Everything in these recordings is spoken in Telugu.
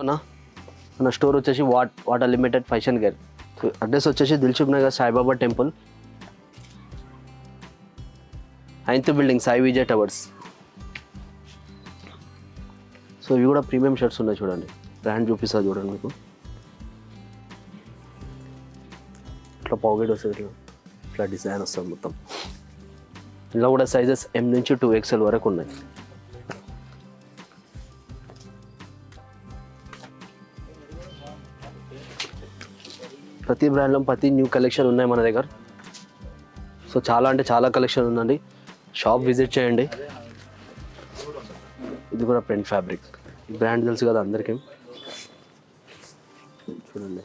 నా మన స్టోర్ వచ్చేసి water limited fashion gear. Address వచ్చేసి Dilsukh Nagar Saibaba temple, 9th building Sai Vijay towers. So ఇవి కూడా ప్రీమియం షర్ట్స్ ఉన్నాయి చూడండి, బ్రాండ్ చూపిస్తా చూడండి మీకు. ఇట్లా పాకెట్ వస్తుంది, ఇట్లా డిజైన్ వస్తుంది మొత్తం. ఇలా కూడా సైజెస్ M నుంచి 2XL వరకు ఉన్నాయి. ప్రతి బ్రాండ్లో ప్రతి న్యూ కలెక్షన్ ఉన్నాయి మన దగ్గర. సో చాలా అంటే చాలా కలెక్షన్ ఉందండి, షాప్ విజిట్ చేయండి. ఇది కూడా ప్రింట్ ఫ్యాబ్రిక్, ఈ బ్రాండ్ తెలుసు కదా అందరికీ. చూడండి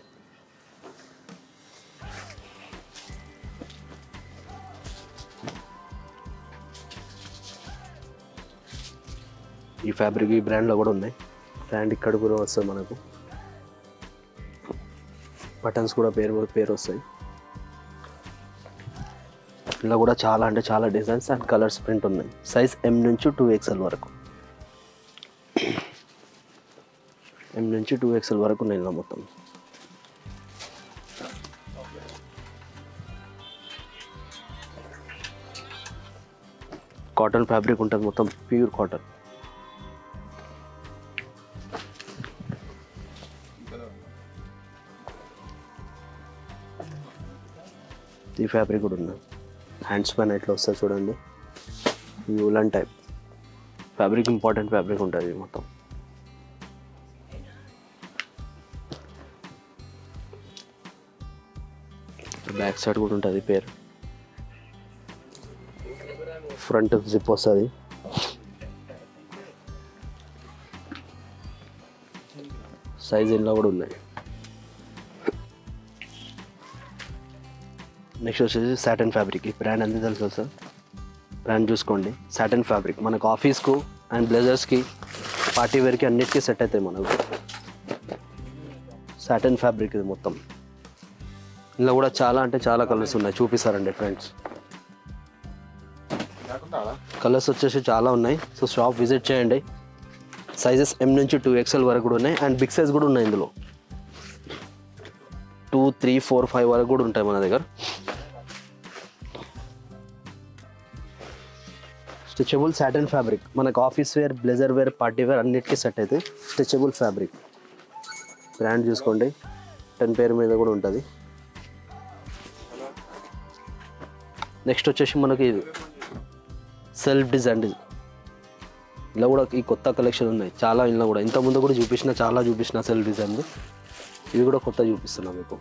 ఈ ఫ్యాబ్రిక్ ఈ బ్రాండ్లో కూడా ఉన్నాయి. బ్రాండ్ ఇక్కడ కూడా వస్తుంది మనకు, బటన్స్ కూడా పేరు వస్తాయి. ఇలా కూడా చాలా అంటే చాలా డిజైన్స్ అండ్ కలర్స్ ప్రింట్ ఉన్నాయి. సైజ్ M నుంచి 2XL వరకు, M నుంచి 2XL వరకు ఉన్నాయి ఇలా మొత్తం. కాటన్ ఫ్యాబ్రిక్ ఉంటుంది మొత్తం, ప్యూర్ కాటన్. ఈ ఫ్యాబ్రిక్ కూడా ఉన్నాయి. హ్యాండ్స్ పైన ఎట్లా వస్తుంది చూడండి, యూలన్ టైప్ ఫ్యాబ్రిక్, ఇంపార్టెంట్ ఫ్యాబ్రిక్ ఉంటుంది మొత్తం. బ్యాక్ సైడ్ కూడా ఉంటుంది పేరు, ఫ్రంట్ జిప్ వస్తుంది. సైజ్ ఇంట్లో కూడా ఉన్నాయి. నెక్స్ట్ వచ్చేసి సాటిన్ ఫ్యాబ్రిక్. ఈ బ్రాండ్ అంతే తెలుసు సార్, బ్రాండ్ చూసుకోండి. సాటిన్ ఫ్యాబ్రిక్ మనకు ఆఫీస్కు అండ్ బ్లేజర్స్కి, పార్టీ వేర్కి అన్నిటికీ సెట్ అవుతాయి మనకు. సాటిన్ ఫ్యాబ్రిక్ ఇది మొత్తం. ఇందులో కూడా చాలా అంటే చాలా కలర్స్ ఉన్నాయి, చూపిస్తారండి ఫ్రెండ్స్. కలర్స్ వచ్చేసి చాలా ఉన్నాయి. సో షాప్ విజిట్ చేయండి. సైజెస్ M నుంచి 2XL వరకు కూడా ఉన్నాయి అండ్ బిగ్ సైజ్ కూడా ఉన్నాయి. ఇందులో 2, 3, 4, 5 వరకు కూడా ఉంటాయి మన దగ్గర. స్ట్రెచబుల్ సాటిన్ ఫ్యాబ్రిక్ మనకు office wear, blazer wear, party wear అన్నిటికీ సెట్ అయితే స్ట్రెచబుల్ ఫ్యాబ్రిక్. బ్రాండ్ చూసుకోండి, 10 పేరు మీద కూడా ఉంటుంది. నెక్స్ట్ వచ్చేసి మనకి ఇది సెల్ఫ్ డిజైన్. ఇలా కూడా ఈ కొత్త కలెక్షన్ ఉన్నాయి చాలా. ఇలా కూడా ఇంతకుముందు కూడా చాలా చూపించిన సెల్ఫ్ డిజైన్. ఇవి కూడా కొత్త చూపిస్తున్నా మీకు.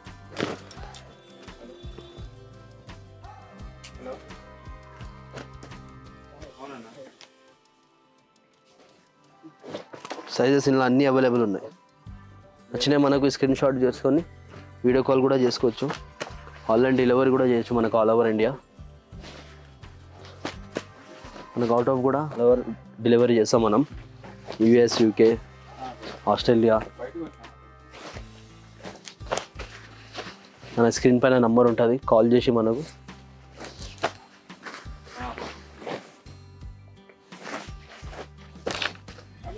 సైజెస్ ఇలా అన్నీ అవైలబుల్ ఉన్నాయి. నచ్చినాయి మనకు స్క్రీన్ షాట్ చేసుకొని వీడియో కాల్ కూడా చేసుకోవచ్చు. ఆన్లైన్ డెలివరీ కూడా చేయొచ్చు మనకు ఆల్ ఓవర్ ఇండియా. మనకు అవుట్ ఆఫ్ కూడా డెలివరీ చేస్తాం మనం, US, UK, ఆస్ట్రేలియా. మన స్క్రీన్ పైన నంబర్ ఉంటుంది, కాల్ చేసి మనకు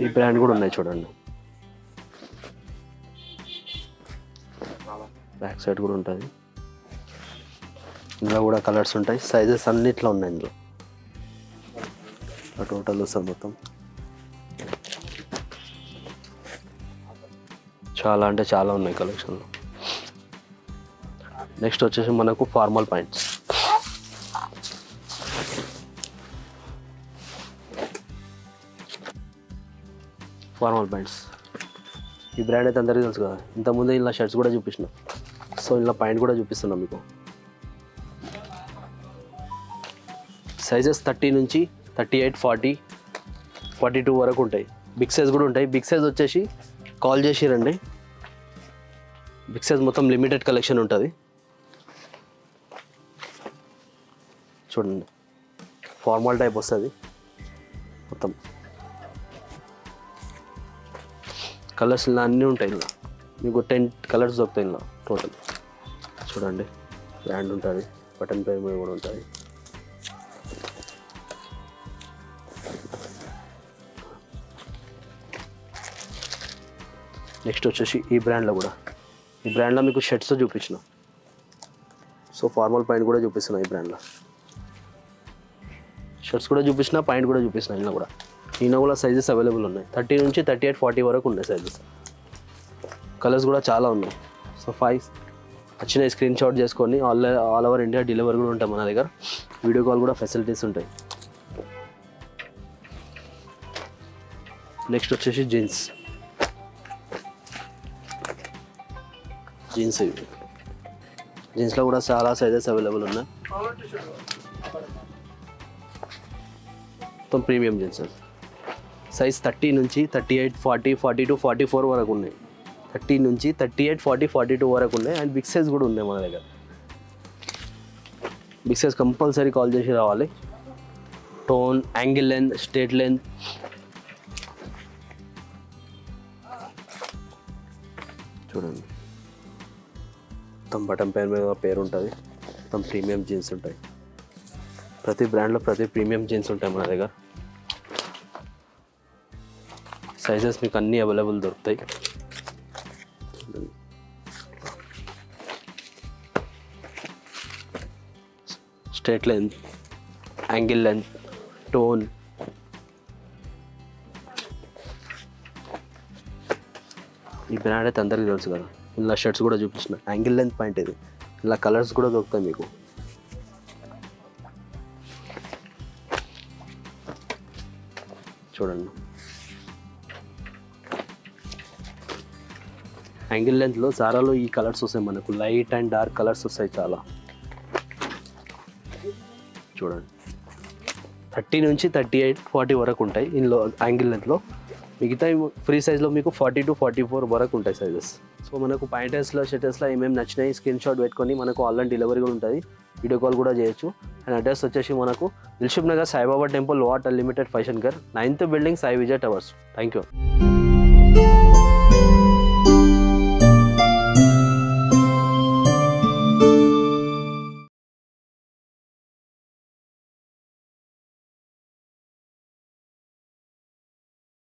ఈ బ్రాండ్ కూడా ఉన్నాయి చూడండి. బ్యాక్ సైడ్ కూడా ఉంటుంది. ఇందులో కూడా కలర్స్ ఉంటాయి, సైజెస్ అన్నిట్లో ఉన్నాయి. ఇందులో టోటల్ వస్తుంది మొత్తం. చాలా అంటే చాలా ఉన్నాయి కలెక్షన్లో. నెక్స్ట్ వచ్చేసి మనకు ఫార్మల్ ప్యాంట్స్. ఈ బ్రాండ్ అయితే అందరికీ తెలుసు కదా. ఇంతకుముందే ఇలా షర్ట్స్ కూడా చూపించిన, సో ఇలా ప్యాంట్ కూడా చూపిస్తున్నాం మీకు. సైజెస్ 30 నుంచి 38, 40, 42 వరకు ఉంటాయి. బిగ్ సైజ్ కూడా ఉంటాయి. బిగ్ సైజ్ వచ్చేసి కాల్ చేసి రండి. బిగ్ సైజ్ మొత్తం లిమిటెడ్ కలెక్షన్ ఉంటుంది. చూడండి, ఫార్మల్ టైప్ వస్తుంది మొత్తం. కలర్స్ ఇలా అన్నీ ఉంటాయి. ఇలా మీకు 10 కలర్స్ దొరుకుతాయి ఇలా టోటల్. చూడండి, బ్రాండ్ ఉంటుంది, బటన్ పై కూడా ఉంటుంది. నెక్స్ట్ వచ్చేసి ఈ బ్రాండ్లో కూడా, ఈ బ్రాండ్లో మీకు షర్ట్స్ చూపించిన. సో ఫార్మల్ పాయింట్ కూడా చూపిస్తున్నా. ఈ బ్రాండ్లో షర్ట్స్ కూడా చూపించిన, పాయింట్ కూడా చూపిస్తున్నా. ఈయన కూడా సైజెస్ అవైలబుల్ ఉన్నాయి. 30 నుంచి 38, 40 వరకు ఉన్నాయి సైజెస్. కలర్స్ కూడా చాలా ఉన్నాయి. సో 5 వచ్చిన స్క్రీన్ షాట్ చేసుకొని ఆల్ ఓవర్ ఇండియా డెలివరీ కూడా ఉంటాయి మన దగ్గర. వీడియో కాల్ కూడా ఫెసిలిటీస్ ఉంటాయి. నెక్స్ట్ వచ్చేసి జీన్స్. ఇవి జీన్స్లో కూడా చాలా సైజెస్ అవైలబుల్ ఉన్నాయి. మొత్తం ప్రీమియం జీన్స్. సైజ్ 30 నుంచి 38, 40, 42, 44 వరకు ఉన్నాయి. 30 నుంచి 38, 40, 42 వరకు ఉన్నాయి. అండ్ బిగ్ సైజ్ కూడా ఉన్నాయి మన దగ్గర. బిగ్ సైజ్ కంపల్సరీ కాల్ చేసి రావాలి. Tone, ankle length, straight length, చూడండి. మొత్తం బటన్ పైన మీద పేరు ఉంటుంది. మొత్తం ప్రీమియం జీన్స్ ఉంటాయి. ప్రతి బ్రాండ్లో ప్రతి ప్రీమియం జీన్స్ ఉంటాయి మన దగ్గర. సైజెస్ మీకు అన్నీ అవైలబుల్ దొరుకుతాయి. Straight length, ankle length, tone, ఈ బ్రాండ్ అయితే అందరికీ తెలుసు కదా. ఇలా షర్ట్స్ కూడా చూపించిన. యాంగిల్ లెంత్ పాయింట్ ఇది. ఇలా కలర్స్ కూడా దొరుకుతాయి మీకు. చూడండి. యాంగిల్ లెంత్లో సారాలో ఈ కలర్స్ వస్తాయి మనకు. లైట్ అండ్ డార్క్ కలర్స్ వస్తాయి చాలా. చూడండి. 30 నుంచి 38, 40 వరకు ఉంటాయి ఇందులో యాంగిల్ లెంత్లో. మిగతా ఫ్రీ సైజ్లో మీకు 40 to 44 వరకు ఉంటాయి సైజెస్. సో మనకు పాయింటర్స్లో, షర్టర్స్లో ఏమేమి నచ్చినాయి స్క్రీన్ షాట్ పెట్టుకొని మనకు ఆన్లైన్ డెలివరీ కూడా ఉంటుంది. వీడియో కాల్ కూడా చేయొచ్చు. అండ్ అడ్రస్ వచ్చేసి మనకు Dilsukh Nagar Saibaba temple, what unlimited fashion care, 9th building, Sai Vijay towers. Thank you.